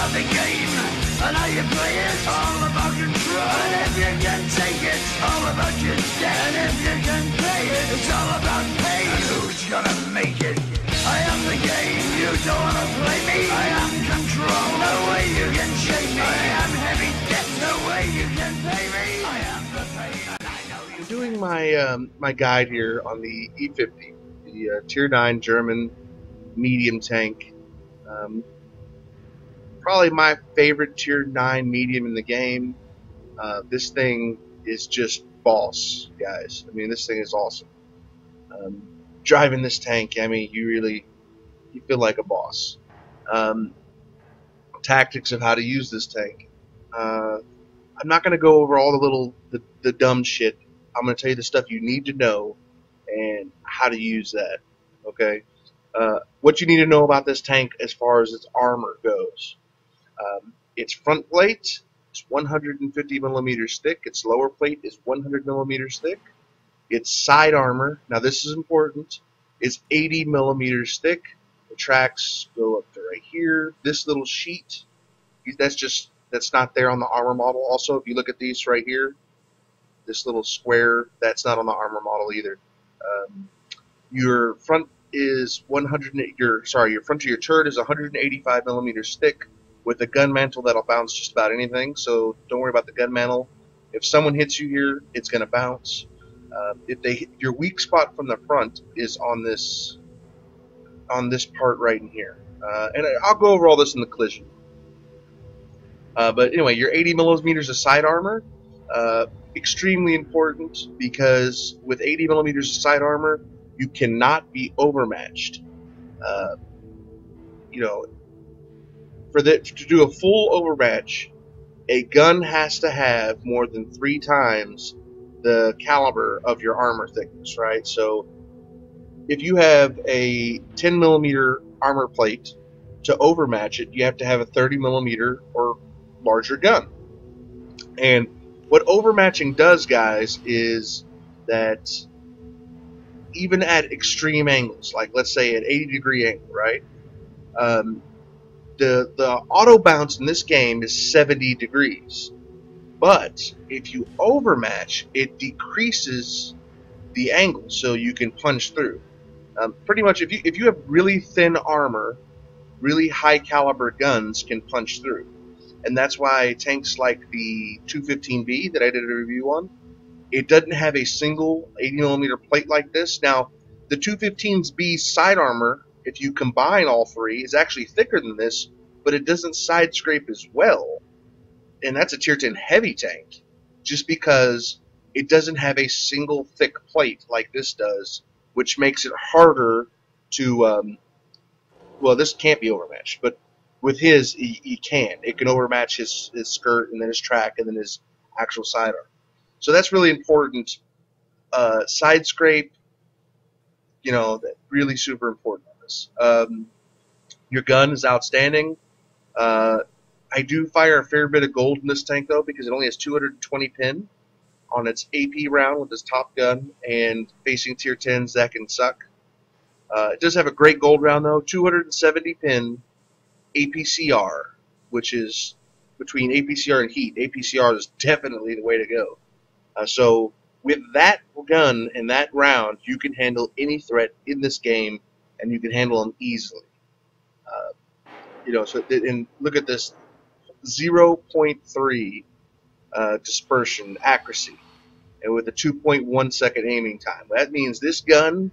about the game, and how you play it. It's all about control, and if you can take it, it's all about your debt. And if you can pay it, it's all about pain. And who's gonna make it? I am the game, you don't wanna play me. I am control, no way you can shake me. I am heavy debt, no way you can pay me. I am the pain, and I know you. I'm doing my guide here on the E50, the Tier 9 German medium tank. Probably my favorite Tier 9 medium in the game. This thing is just boss, guys. I mean, this thing is awesome. Driving this tank, I mean, you feel like a boss. Tactics of how to use this tank. I'm not going to go over all the dumb shit. I'm going to tell you the stuff you need to know and how to use that. Okay. What you need to know about this tank as far as its armor goes. Its front plate is 150 millimeters thick. Its lower plate is 100 millimeters thick. Its side armor, now this is important, is 80 millimeters thick. The tracks go up to right here. This little sheet, that's not there on the armor model. Also, if you look at these right here, this little square, that's not on the armor model either. Your front is your front of your turret is 185 millimeters thick with a gun mantle that'll bounce just about anything. So don't worry about the gun mantle. If someone hits you here, it's going to bounce. Your weak spot from the front is on this part right in here, and I'll go over all this in the collision. But anyway, your 80 millimeters of side armor, extremely important, because with 80 millimeters of side armor, you cannot be overmatched. To do a full overmatch, a gun has to have more than 3 times the caliber of your armor thickness, right? So if you have a 10 millimeter armor plate, to overmatch it, you have to have a 30 millimeter or larger gun. And what overmatching does, guys, is that even at extreme angles, like let's say at 80-degree angle, right? The auto bounce in this game is 70 degrees. But if you overmatch, it decreases the angle so you can punch through. Pretty much, if you have really thin armor, really high caliber guns can punch through. And that's why tanks like the 215B that I did a review on, it doesn't have a single 80 millimeter plate like this. Now, the 215B side armor, if you combine all three, is actually thicker than this, but it doesn't side scrape as well. And that's a tier 10 heavy tank, just because it doesn't have a single thick plate like this does, which makes it harder to, well, this can't be overmatched, but with his, he can. It can overmatch his skirt and then his track and then his actual sidearm. So that's really important. Side scrape, really super important on this. Your gun is outstanding. I do fire a fair bit of gold in this tank, though, because it only has 220 pin on its AP round with its top gun, and facing tier 10s, that can suck. It does have a great gold round, though, 270 pin APCR, which is between APCR and heat. APCR is definitely the way to go. So with that gun and that round, you can handle any threat in this game, and you can handle them easily. And look at this, 0.3 dispersion accuracy, and with a 2.1 second aiming time. That means this gun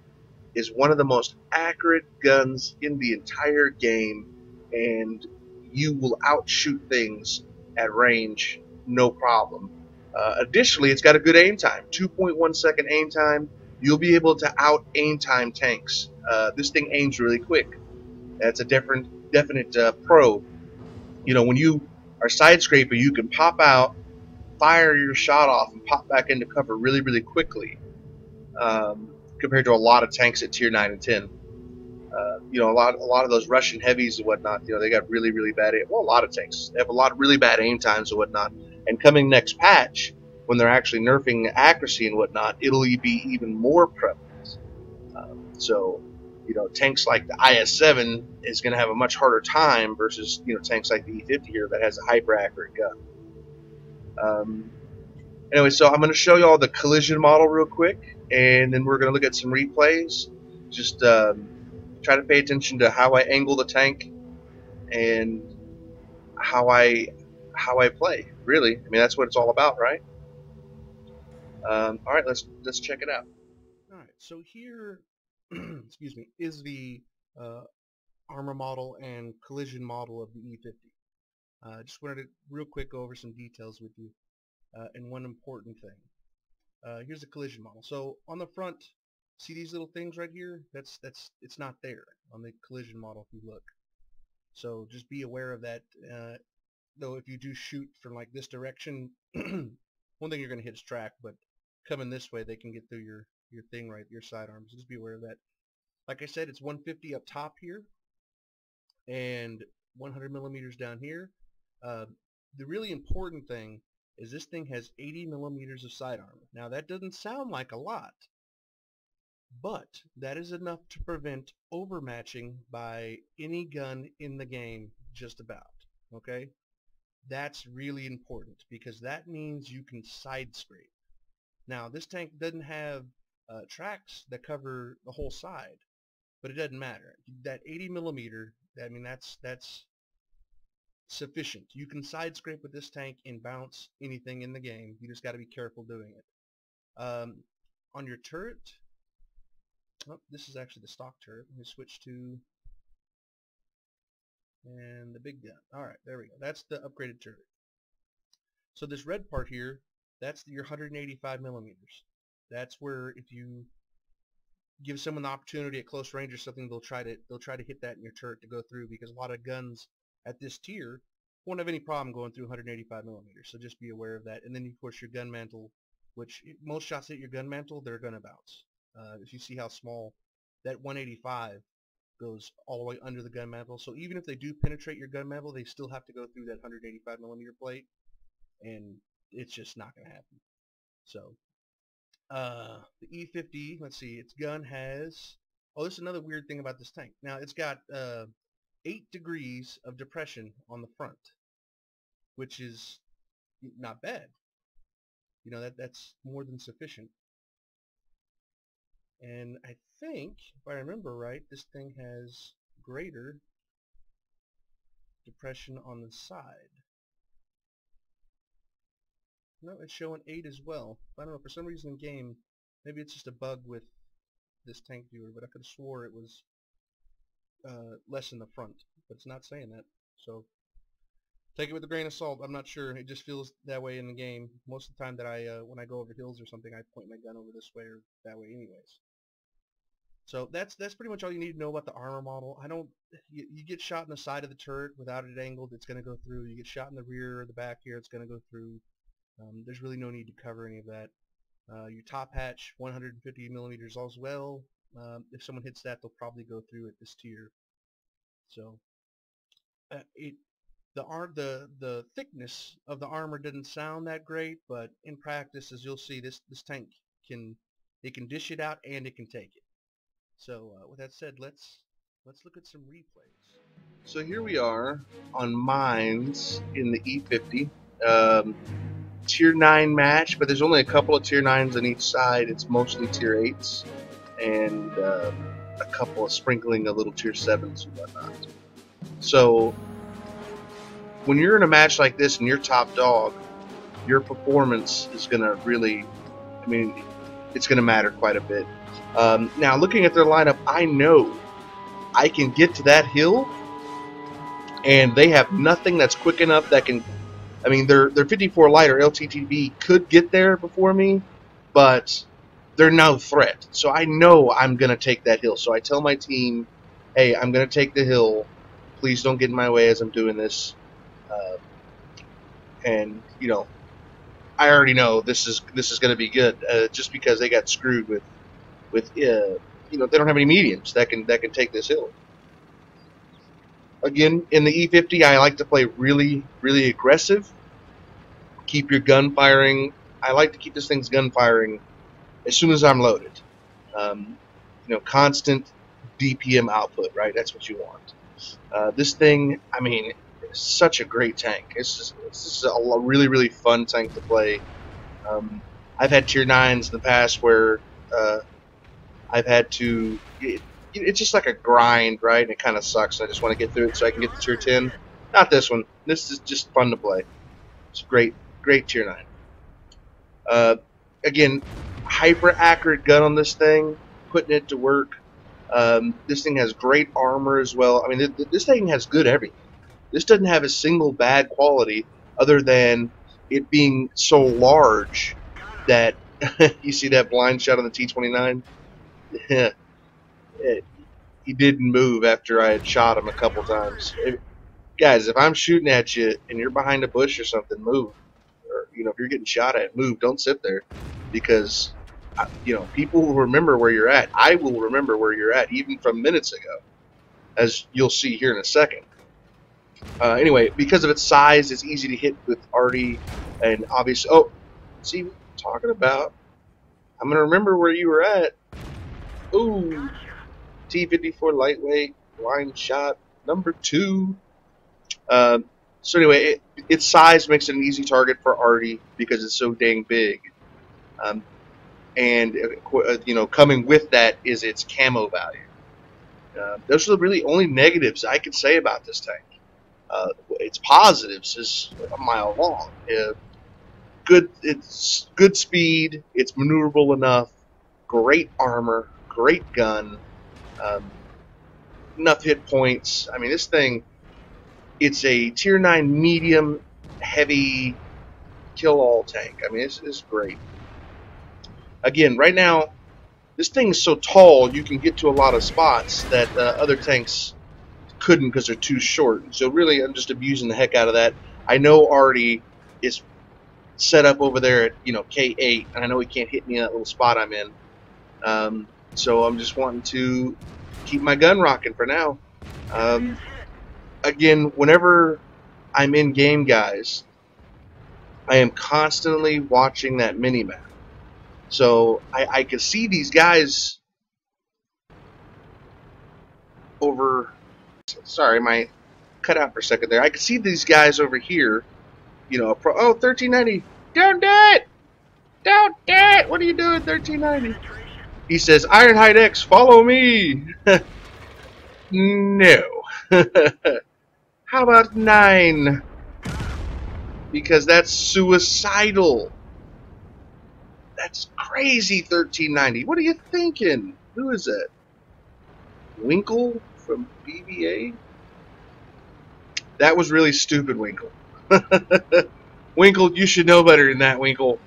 is one of the most accurate guns in the entire game, and you will outshoot things at range, no problem. Additionally, it's got a good aim time, 2.1 second aim time. You'll be able to out aim time tanks. This thing aims really quick. That's a definite pro. When you are side scraping, you can pop out, fire your shot off, and pop back into cover really, really quickly, compared to a lot of tanks at tier 9 and 10. A lot of those Russian heavies and whatnot, they got really, really bad aim. Well, a lot of tanks, they have a lot of really bad aim times and whatnot. And coming next patch, when they're actually nerfing accuracy and whatnot, it'll be even more prevalent. So Tanks like the IS-7 is going to have a much harder time versus tanks like the E-50 here that has a hyper accurate gun. Anyway, so I'm going to show you all the collision model real quick, and then we're going to look at some replays. Just try to pay attention to how I angle the tank and how I play. Really, I mean that's what it's all about, right? All right, let's check it out. All right, so here, excuse me, is the armor model and collision model of the E-50. Just wanted to real quick go over some details with you, and one important thing. Here's the collision model. So on the front, see these little things right here? It's not there on the collision model if you look. So just be aware of that. Though if you do shoot from like this direction, one thing you're going to hit is track, but coming this way, they can get through your thing right, your sidearms. Just be aware of that. Like I said, it's 150 up top here, and 100 millimeters down here. The really important thing is this thing has 80 millimeters of side armor. Now that doesn't sound like a lot, but that is enough to prevent overmatching by any gun in the game, just about. Okay? That's really important because that means you can side scrape. Now this tank doesn't have tracks that cover the whole side, but it doesn't matter. That 80 millimeter, I mean that's sufficient. You can side scrape with this tank and bounce anything in the game. You just got to be careful doing it. On your turret, oh, this is actually the stock turret. Let me switch to and the big gun. Alright, there we go. That's the upgraded turret. So this red part here, that's your 185 millimeters. That's where if you give someone the opportunity at close range or something, they'll try to hit that in your turret to go through, because a lot of guns at this tier won't have any problem going through 185 millimeters. So just be aware of that. And then of course your gun mantle, which most shots hit your gun mantle, they're gonna bounce. If you see how small that 185 goes all the way under the gun mantle, so even if they do penetrate your gun mantle, they still have to go through that 185 millimeter plate, and it's just not going to happen. So the E-50, let's see, its gun has, oh, this is another weird thing about this tank. Now it's got 8 degrees of depression on the front, which is not bad. That's more than sufficient. And I think, if I remember right, this thing has greater depression on the side. No, it's showing 8 as well. I don't know, for some reason in game, maybe it's just a bug with this tank viewer, but I could have swore it was less in the front, but it's not saying that. So take it with a grain of salt. I'm not sure. It just feels that way in the game. Most of the time that when I go over hills or something, I point my gun over this way or that way anyways. So that's pretty much all you need to know about the armor model. You get shot in the side of the turret without it angled, it's going to go through. You get shot in the rear or the back here, it's going to go through. There's really no need to cover any of that. Your top hatch, 150 millimeters as well. If someone hits that, they'll probably go through at this tier. So the thickness of the armor didn't sound that great, but in practice, as you'll see, this tank can dish it out and it can take it. So with that said, let's look at some replays. So here we are on mines in the E-50. Tier 9 match, but there's only a couple of tier 9s on each side. It's mostly tier 8s and a couple of sprinkling of little tier 7s and whatnot. So when you're in a match like this and you're top dog, your performance is going to really, it's going to matter quite a bit. Now looking at their lineup, I know I can get to that hill and they have nothing that's quick enough that can, their 54 lighter LTTB could get there before me, but they're no threat. So I know I'm going to take that hill. So I tell my team, hey, I'm going to take the hill. Please don't get in my way as I'm doing this. And I already know this is going to be good, just because they got screwed with they don't have any mediums that can take this hill. Again, in the E-50, I like to play really, really aggressive. Keep your gun firing. I like to keep this thing's gun firing as soon as I'm loaded. Constant, DPM output, right? That's what you want. This thing, I mean, it's such a great tank. It's just a really, really fun tank to play. I've had tier 9s in the past where I've had to... It's just like a grind, right? And it kind of sucks. I just want to get through it so I can get to tier 10. Not this one. This is just fun to play. It's great tier 9. Again, hyper accurate gun on this thing, putting it to work. This thing has great armor as well. I mean, this thing has good everything. This doesn't have a single bad quality other than it being so large that you see that blind shot on the T-29? He didn't move after I had shot him a couple times. Guys, if I'm shooting at you and you're behind a bush or something, move. Or, if you're getting shot at, move. Don't sit there. Because, people will remember where you're at. I will remember where you're at, even from minutes ago, as you'll see here in a second. Anyway, because of its size, it's easy to hit with arty, and obviously... Oh, see what I'm talking about? I'm going to remember where you were at. Ooh, T-54 lightweight, blind shot, number 2. So anyway, its size makes it an easy target for arty because it's so dang big. And coming with that is its camo value. Those are the really only negatives I could say about this tank. Its positives is a mile long. It's good speed. It's maneuverable enough. Great armor. Great gun. Enough hit points. I mean, this thing. It's a tier 9 medium heavy kill-all tank. I mean, it's great. Again, right now, this thing is so tall you can get to a lot of spots that other tanks couldn't because they're too short. So really, I'm just abusing the heck out of that. I know arty is set up over there at K8, and I know he can't hit me in that little spot I'm in. So I'm just wanting to keep my gun rocking for now. Again, whenever I'm in game, guys, I am constantly watching that mini-map. So I can see these guys over... Sorry, my cut out for a second there. I can see these guys over here. Oh, 1390. Don't do it! Don't do it! What are you doing, 1390? He says, Ironhide X, follow me! No. How about 9? Because that's suicidal. That's crazy, 1390. What are you thinking? Who is that? Winkle from BBA? That was really stupid, Winkle. Winkle, you should know better than that, Winkle.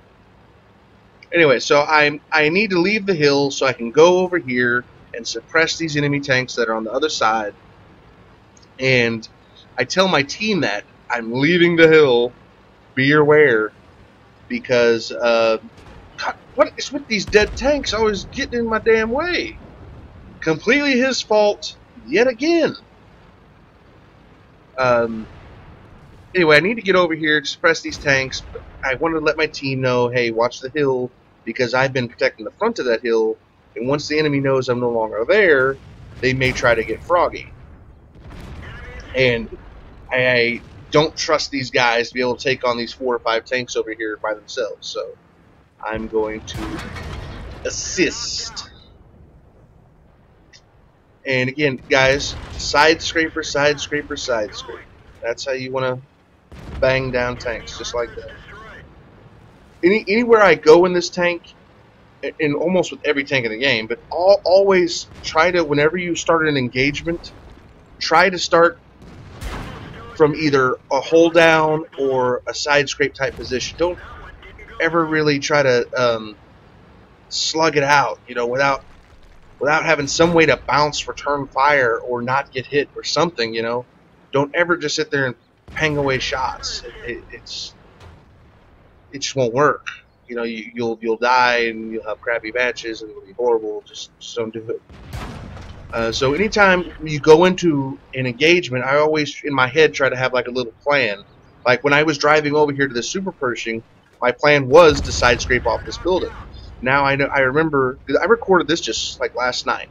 Anyway, so I need to leave the hill so I can go over here and suppress these enemy tanks that are on the other side. And I tell my team that I'm leaving the hill, be aware, because God, what is with these dead tanks always getting in my damn way? Completely his fault yet again. Anyway, I need to get over here to suppress these tanks. But I wanted to let my team know, hey, watch the hill, because I've been protecting the front of that hill, and once the enemy knows I'm no longer there, they may try to get froggy. And I don't trust these guys to be able to take on these 4 or 5 tanks over here by themselves, so I'm going to assist. And again, guys, side scraper, side scraper, side scraper. That's how you want to bang down tanks, just like that. Anywhere I go in this tank, and almost with every tank in the game, but always try to, whenever you start an engagement, try to start from either a hold down or a side scrape type position. Don't ever really try to slug it out, without having some way to bounce, return fire, or not get hit or something, Don't ever just sit there and hang away shots. It just won't work. You'll die and you'll have crappy matches and it'll be horrible. Just don't do it. So anytime you go into an engagement, I always in my head try to have like a little plan. Like when I was driving over here to the Super Pershing, my plan was to side scrape off this building. Now I remember, because I recorded this just like last night,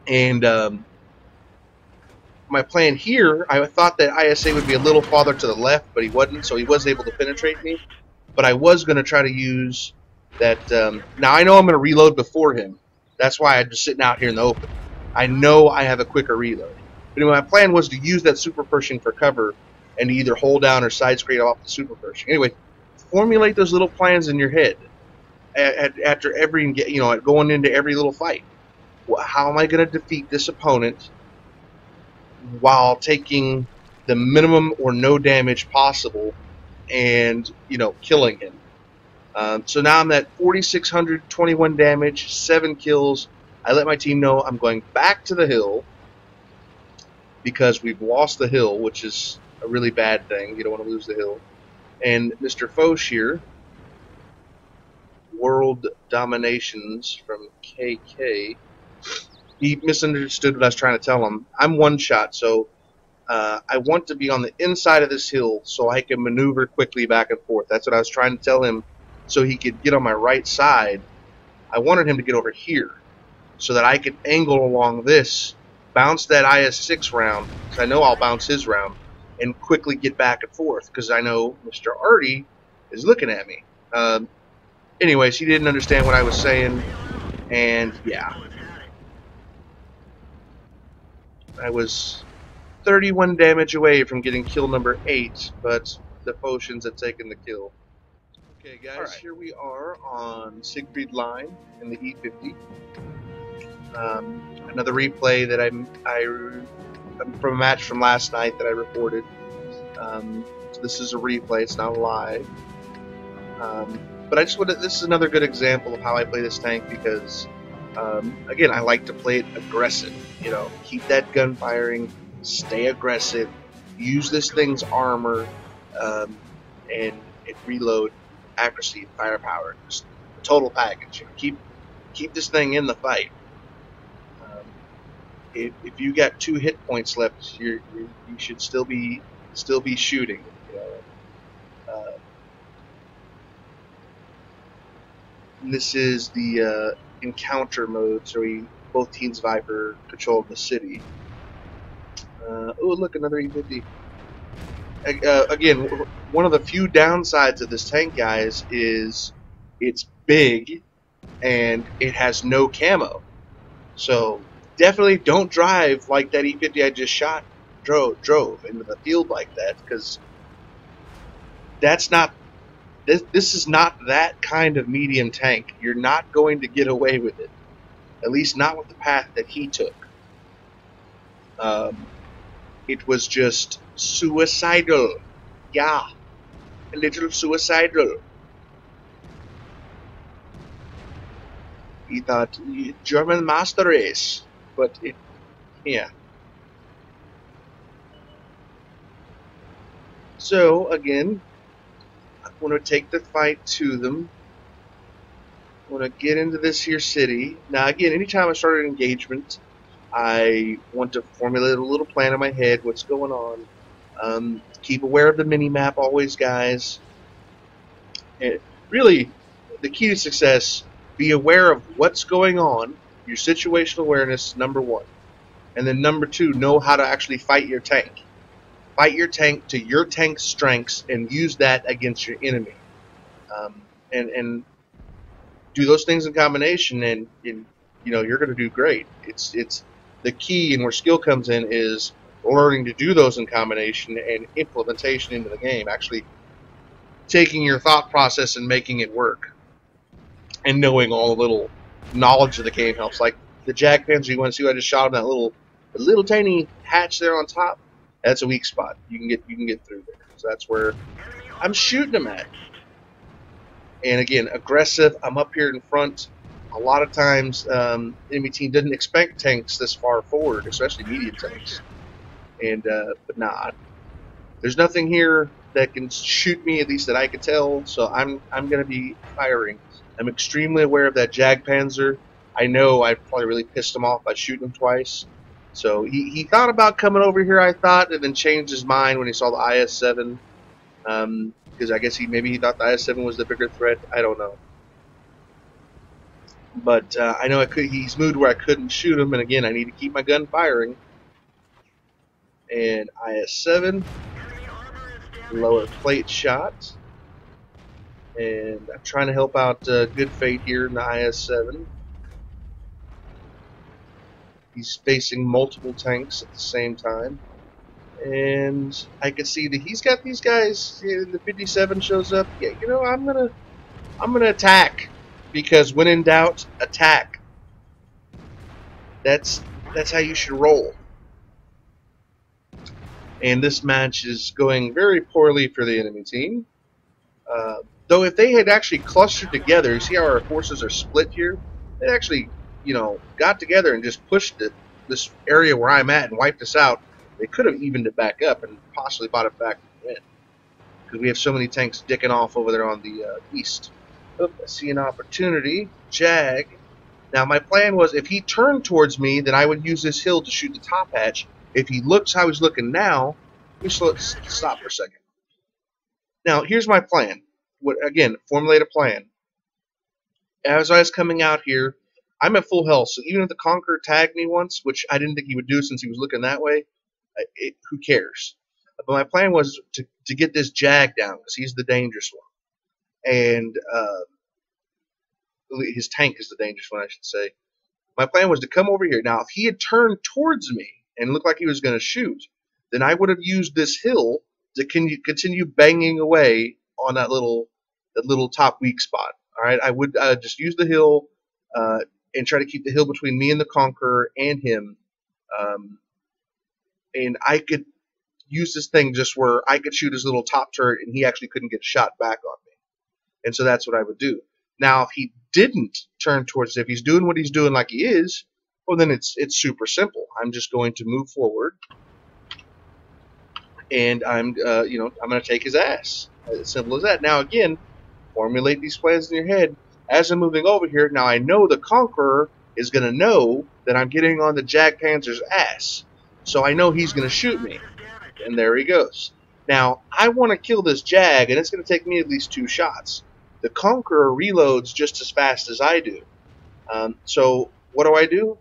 And my plan here, I thought that ISA would be a little farther to the left, but he wasn't, so he wasn't able to penetrate me. But I was going to try to use that. Now I know I'm going to reload before him. That's why I'm just sitting out here in the open. I know I have a quicker reload. But anyway, my plan was to use that super Pershing for cover and to either hold down or side scrape off the super Pershing. Anyway, formulate those little plans in your head after every, going into every little fight. How am I going to defeat this opponent while taking the minimum or no damage possible and, killing him? So now I'm at 4,621 damage, 7 kills. I let my team know I'm going back to the hill because we've lost the hill, which is a really bad thing. You don't want to lose the hill. And Mr. Foch here, World Dominations from KK, he misunderstood what I was trying to tell him. I'm one shot, so I want to be on the inside of this hill so I can maneuver quickly back and forth. That's what I was trying to tell him so he could get on my right side. I wanted him to get over here so that I could angle along this, bounce that IS-6 round, because I know I'll bounce his round, and quickly get back and forth because I know Mr. Artie is looking at me. Anyways, he didn't understand what I was saying, and yeah. I was 31 damage away from getting kill number 8, but the potions had taken the kill. Okay, guys, Here we are on Siegfried Line in the E50. Another replay that I'm from a match from last night that I recorded. So this is a replay; it's not live. But I just wanted. This is another good example of how I play this tank because, again, I like to play it aggressive. Keep that gun firing, stay aggressive, use this thing's armor, and reload, accuracy, firepower, just the total package. Keep this thing in the fight. If you got 2 hit points left, you should still be shooting. This is the encounter mode, so both teams vie for control of the city. Oh, look, another E50. Again, one of the few downsides of this tank, guys, is it's big and it has no camo. So definitely don't drive like that E50 I just drove into the field like that, because that's not. This is not that kind of medium tank. You're not going to get away with it. At least not with the path that he took. It was just suicidal. Yeah. A little suicidal. He thought, German master race. But yeah. So, again, I want to take the fight to them. I want to get into this here city. Now, again, anytime I start an engagement, I want to formulate a little plan in my head, what's going on. Keep aware of the mini-map always, guys. And really, the key to success, be aware of what's going on. Your situational awareness, number 1. And then number 2, know how to actually fight your tank. Fight your tank to your tank's strengths and use that against your enemy. And do those things in combination, and you're going to do great. It's the key, and where skill comes in is learning to do those in combination and implementation into the game. Actually taking your thought process and making it work, and knowing all the little knowledge of the game helps. Like the Jag Panzer, you want to see what I just shot him, that little tiny hatch there on top. That's a weak spot. You can get through there. So that's where I'm shooting them at. And again, aggressive. I'm up here in front. A lot of times, enemy team didn't expect tanks this far forward, especially medium tanks. And but nah, there's nothing here that can shoot me, at least that I can tell. So I'm going to be firing. I'm extremely aware of that Jag Panzer. I know I probably really pissed him off by shooting him twice. So he thought about coming over here, I thought, and then changed his mind when he saw the IS-7. Because I guess maybe he thought the IS-7 was the bigger threat. I don't know. But I know he's moved where I couldn't shoot him, and again, I need to keep my gun firing. And IS-7, lower plate shot. And I'm trying to help out Good Fate here in the IS-7. He's facing multiple tanks at the same time. And I can see that he's got these guys. The 57 shows up. Yeah, you know, I'm gonna attack, because when in doubt, attack. That's how you should roll. And this match is going very poorly for the enemy team. Though if they had actually clustered together, you see how our forces are split here? They actually, you know, got together and just pushed this area where I'm at and wiped us out. They could have evened it back up and possibly bought it back to win. Because we have so many tanks dicking off over there on the east. Oh, I see an opportunity. Jag. Now my plan was, if he turned towards me, then I would use this hill to shoot the top hatch. If he looks how he's looking now, let's stop for a second. Now here's my plan. Again, formulate a plan. As I was coming out here, I'm at full health, so even if the Conqueror tagged me once, which I didn't think he would do since he was looking that way, who cares? But my plan was to get this Jag down, because he's the dangerous one. And his tank is the dangerous one, I should say. My plan was to come over here. Now, if he had turned towards me and looked like he was going to shoot, then I would have used this hill to continue banging away on that little top weak spot. All right, I would just use the hill and try to keep the hill between me and the Conqueror and him, and I could use this thing just where I could shoot his little top turret and he actually couldn't get shot back on me. And so that's what I would do. Now, if he didn't turn towards it, if he's doing what he's doing like he is, well, then it's super simple. I'm just going to move forward, and I'm going to take his ass. As simple as that. Now, again, formulate these plans in your head. As I'm moving over here, now I know the Conqueror is going to know that I'm getting on the Jag Panzer's ass. So I know he's going to shoot me. And there he goes. Now, I want to kill this Jag, and it's going to take me at least 2 shots. The Conqueror reloads just as fast as I do. So what do?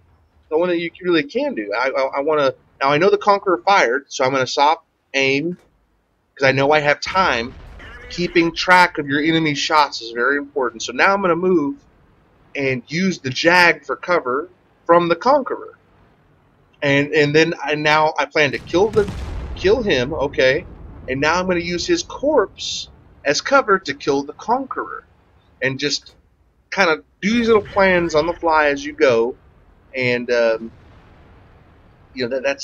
The one that you really can do. I want to. Now I know the Conqueror fired, so I'm going to stop, aim, because I know I have time. Keeping track of your enemy's shots is very important. So now I'm going to move and use the Jag for cover from the Conqueror. And then now I plan to kill him, okay? And now I'm going to use his corpse as cover to kill the Conqueror, and just kind of do these little plans on the fly as you go. And that's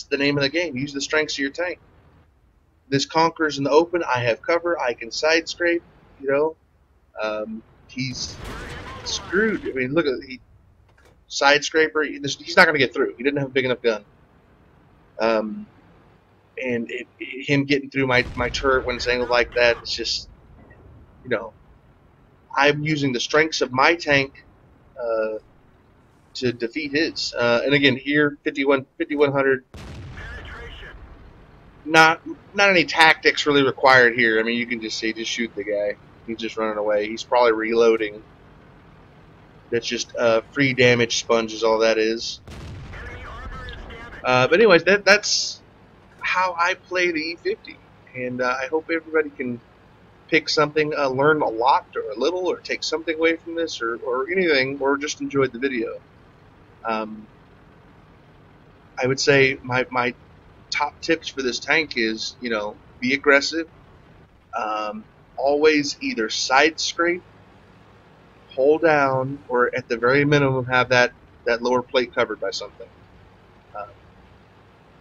the name of the game. Use the strengths of your tank. This Conqueror's in the open. I have cover. I can side scrape. He's screwed. I mean, look at side scraper. He's not going to get through. He didn't have a big enough gun. And him getting through my turret when it's angled like that, it's just, I'm using the strengths of my tank to defeat his. And again, here, 5100. Not any tactics really required here. I mean, you can just see, just shoot the guy. He's just running away. He's probably reloading. That's just free damage sponge is all that is. But anyways, that's how I play the E50, and I hope everybody can pick something, learn a lot or a little, or take something away from this, or anything, or just enjoyed the video. I would say my top tips for this tank is, be aggressive. Always either side scrape, hold down, or at the very minimum have that lower plate covered by something.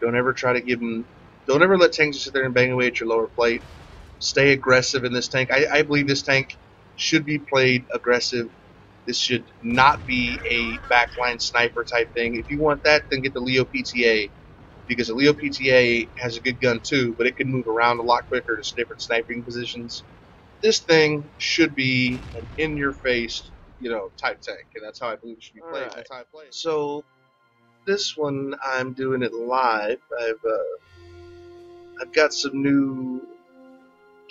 Don't ever try to don't ever let tanks sit there and bang away at your lower plate. Stay aggressive in this tank. I believe this tank should be played aggressive. This should not be a backline sniper type thing. If you want that, then get the Leo PTA, because the Leo PTA has a good gun too, but it can move around a lot quicker to different sniping positions. This thing should be an in-your-face, type tank, and that's how I believe it should be played. Right. That's how I play it. So this one, I'm doing it live. I've got some new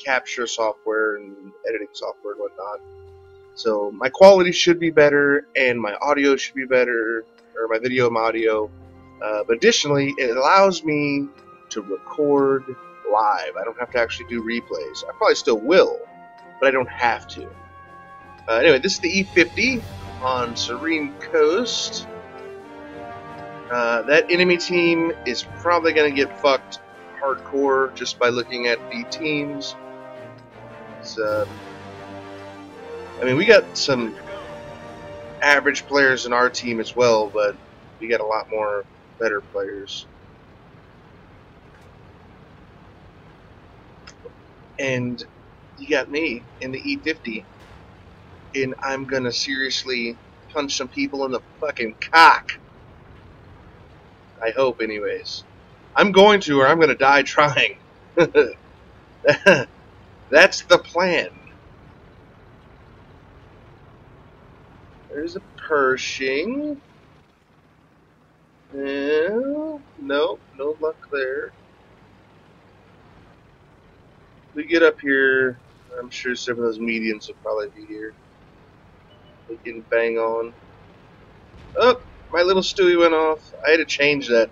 capture software and editing software and whatnot. So my quality should be better, and my audio should be better, or my video and my audio. But additionally, it allows me to record live. I don't have to actually do replays. I probably still will, but I don't have to. Anyway, this is the E50 on Serene Coast. That enemy team is probably going to get fucked hardcore just by looking at the teams. I mean, we got some average players in our team as well, but we got a lot more better players. And you got me in the E50, and I'm going to seriously punch some people in the fucking cock. I hope, anyways. I'm going to, or I'm going to die trying. That's the plan. There's a Pershing. Nope, no luck there. We get up here, I'm sure some of those mediums will probably be here. We can bang on. Oh, my little Stewie went off. I had to change that.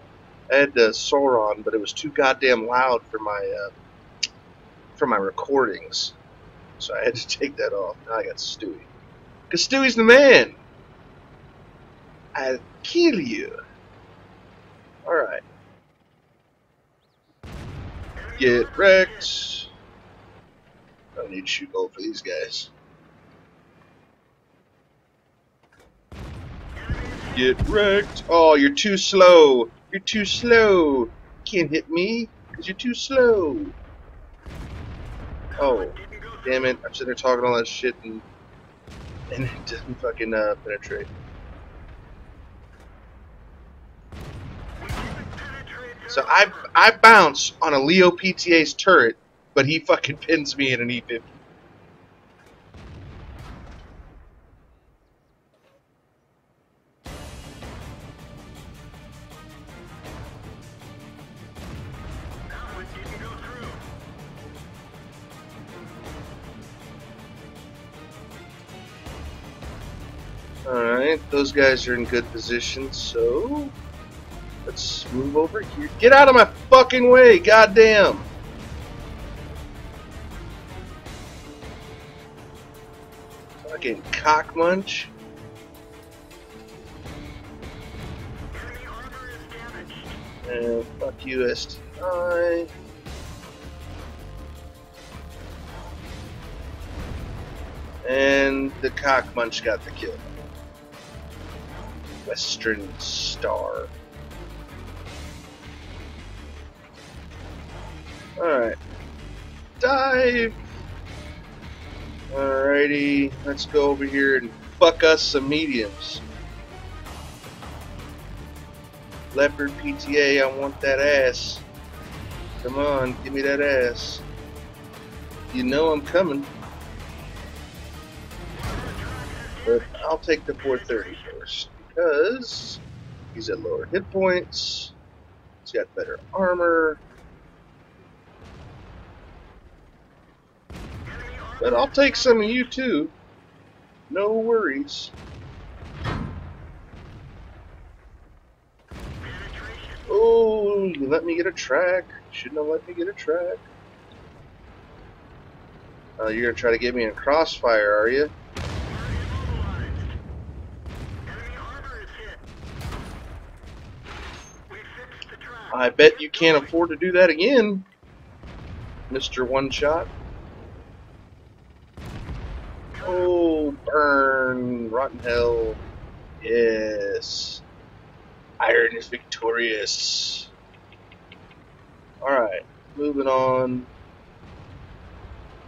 I had the Sauron, but it was too goddamn loud for my recordings. So I had to take that off. Now I got Stewie. Because Stewie's the man. I'll kill you. Alright. Get wrecked. I don't need to shoot gold for these guys. Get wrecked. Oh, you're too slow. You're too slow. You can't hit me because you're too slow. Oh, damn it. I'm sitting there talking all that shit and it doesn't fucking penetrate. So I bounce on a Leo PTA's turret, but he fucking pins me in an E50. Alright, those guys are in good position, so let's move over here. Get out of my fucking way, goddamn! Fucking cock munch. And fuck you, STI. And the cock munch got the kill. Western Star. Alright. Dive! Alrighty, let's go over here and fuck us some mediums. Leopard PTA, I want that ass. Come on, give me that ass. You know I'm coming. But I'll take the 430 first, because he's at lower hit points. He's got better armor. But I'll take some of you too. No worries. Oh, you let me get a track. Shouldn't have let me get a track. You're gonna try to get me in crossfire, are you? I bet you can't afford to do that again, Mr. One Shot. Oh, burn, rotten hell. Yes. Iron is victorious. Alright, moving on.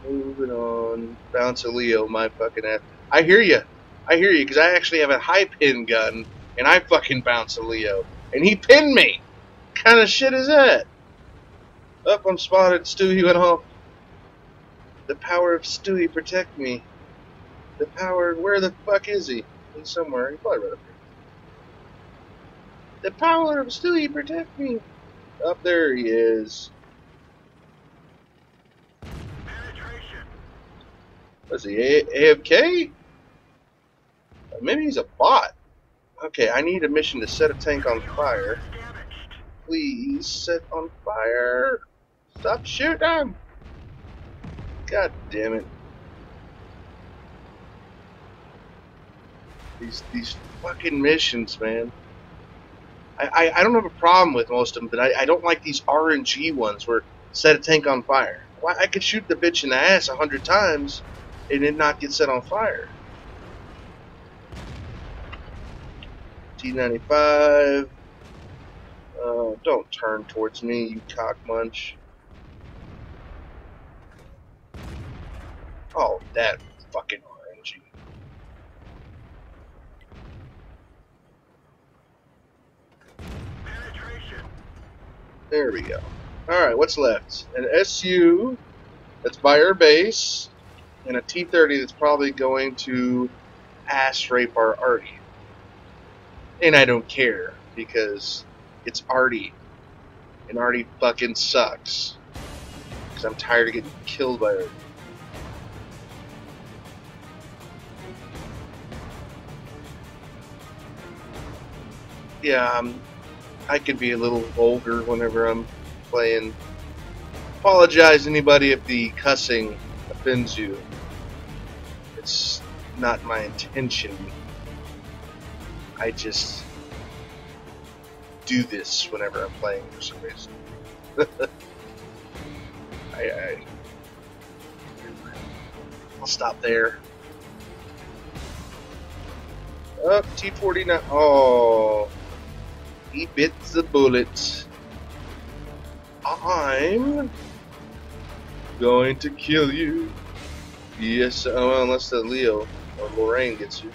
Moving on. Bounce a Leo, my fucking ass. I hear you, because I actually have a high pin gun, and I fucking bounce a Leo. And he pinned me! What kind of shit is that? Up, I'm spotted. Stewie went off. The power of Stewie protect me. The power, where the fuck is he? He's somewhere. He's probably right up here. The power of Stewie protect me. Up there he is. Was he AFK? Maybe he's a bot. Okay, I need a mission to set a tank on fire. Please set on fire. Stop shooting! God damn it. These fucking missions, man. I don't have a problem with most of them, but I don't like these RNG ones where set a tank on fire. Why, I could shoot the bitch in the ass 100 times and it not get set on fire. T-95. Don't turn towards me, you cock munch. Oh, that fucking RNG. There we go. Alright, what's left? An SU that's by our base, and a T-30 that's probably going to ass rape our Artie. And I don't care, because it's Artie. And Artie fucking sucks. Because I'm tired of getting killed by Artie. Yeah, I can be a little vulgar whenever I'm playing. Apologize anybody if the cussing offends you. It's not my intention. I just do this whenever I'm playing for some reason. I'll stop there. Oh, T-49. Oh. He bit the bullet. I'm going to kill you. Yes, well, unless the Leo or Lorraine gets you.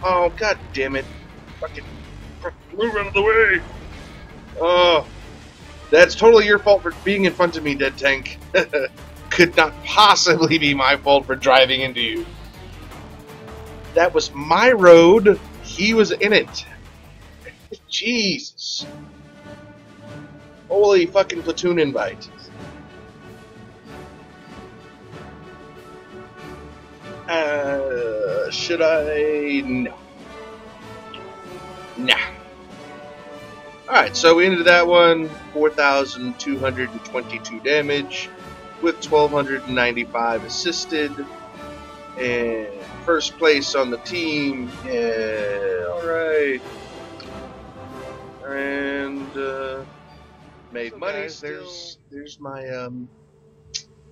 Oh, god damn it. Fucking move out of the way. Oh, that's totally your fault for being in front of me, dead tank. Could not possibly be my fault for driving into you. That was my road. He was in it. Jesus. Holy fucking platoon invite. Should I? No. Nah. Alright, so we ended that one. 4,222 damage with 1,295 assisted. And first place on the team. Yeah, alright. And made money. Guys, there's my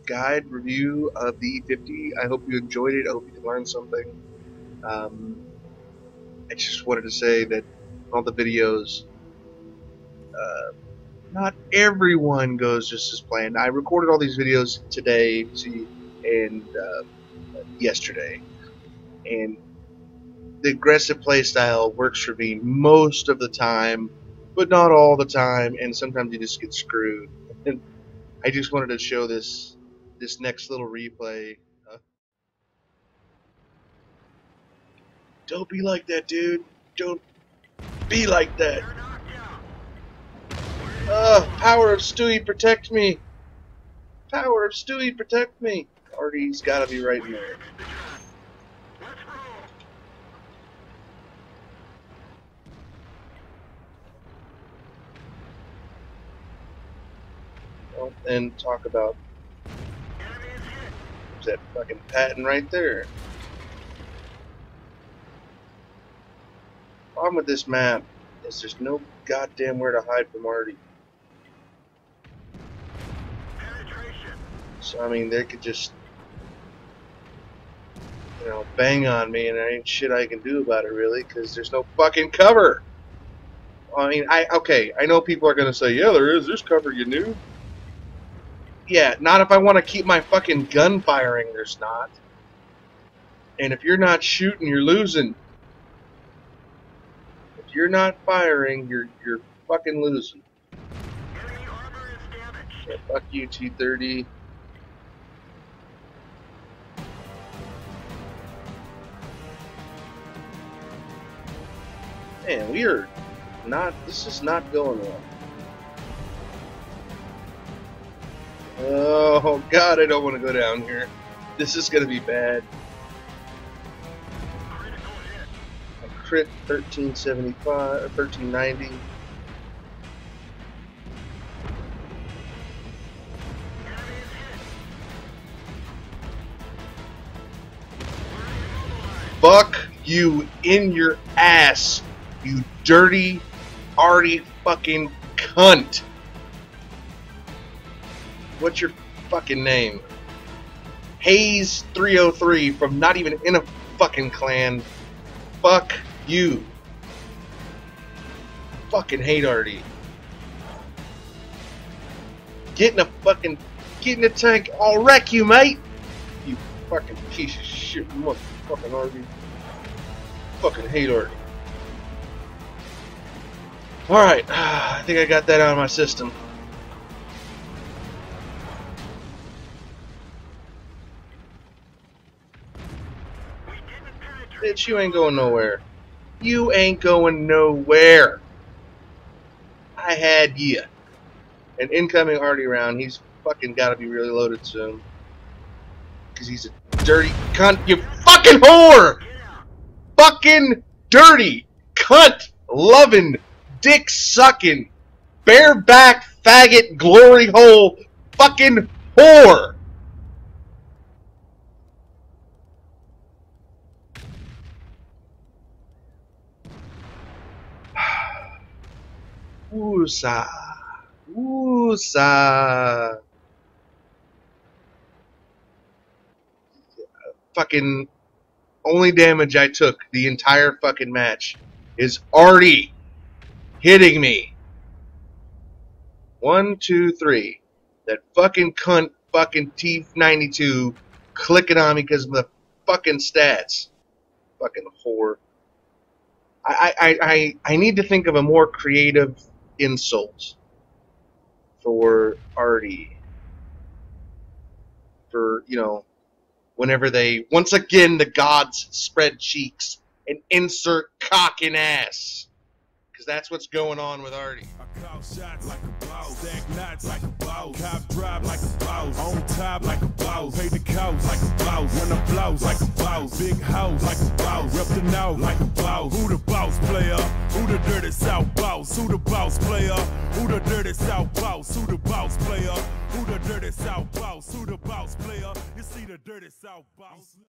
guide review of the E50. I hope you enjoyed it. I hope you learned something. I just wanted to say that all the videos, not everyone goes just as planned. I recorded all these videos today, and yesterday, and the aggressive playstyle works for me most of the time, but not all the time, and sometimes you just get screwed. And I just wanted to show this next little replay. Don't be like that, dude. Don't be like that. Power of Stewie, protect me. Power of Stewie, protect me. Artie's gotta be right in there. Well, and talk about that fucking Patton right there. Problem with this map is there's no goddamn where to hide from Artie. So I mean, they could just, you know, bang on me, and there ain't shit I can do about it really, because there's no fucking cover. I mean, okay, I know people are gonna say, yeah, there is. There's cover, you knew. Yeah, not if I want to keep my fucking gun firing. There's not. And if you're not shooting, you're losing. If you're not firing, you're fucking losing. Yeah, fuck you, T-30. Man, we are not. This is not going well. Oh God, I don't want to go down here. This is gonna be bad. crit 1375 or 1390. Fuck you in your ass, you dirty, arty fucking cunt. What's your fucking name? Hayes 303 from not even in a fucking clan. Fuck you. Fucking hate Artie. Get in the tank, I'll wreck you, mate. You fucking piece of shit, motherfucking Artie. Fucking hate Artie. Alright, I think I got that out of my system. Bitch, you ain't going nowhere. You ain't going nowhere. I had ya. An incoming Artie round. He's fucking gotta be really loaded soon. Because he's a dirty cunt. You fucking whore! Fucking dirty cunt loving, dick sucking, bareback faggot glory hole fucking whore! Woosa. Woosa. Fucking only damage I took the entire fucking match is Artie hitting me. 1, 2, 3. That fucking cunt fucking T92 clicking on me because of the fucking stats. Fucking whore. I need to think of a more creative insult for Artie. For, you know, whenever they, once again, the gods spread cheeks and insert cock in ass. Because that's what's going on with Artie. I call shots like a boss, stack knots like a boss, cop drive like a boss, on top like a boss, pay the cost like a boss, run the blouse like a boss, big house like a boss, rep the north like a boss. Who the boss player? Who the dirty south boss? Who the boss player? Who the dirty south boss? Who the boss player? Who the dirty south boss? Who the boss player? You see the dirty south boss?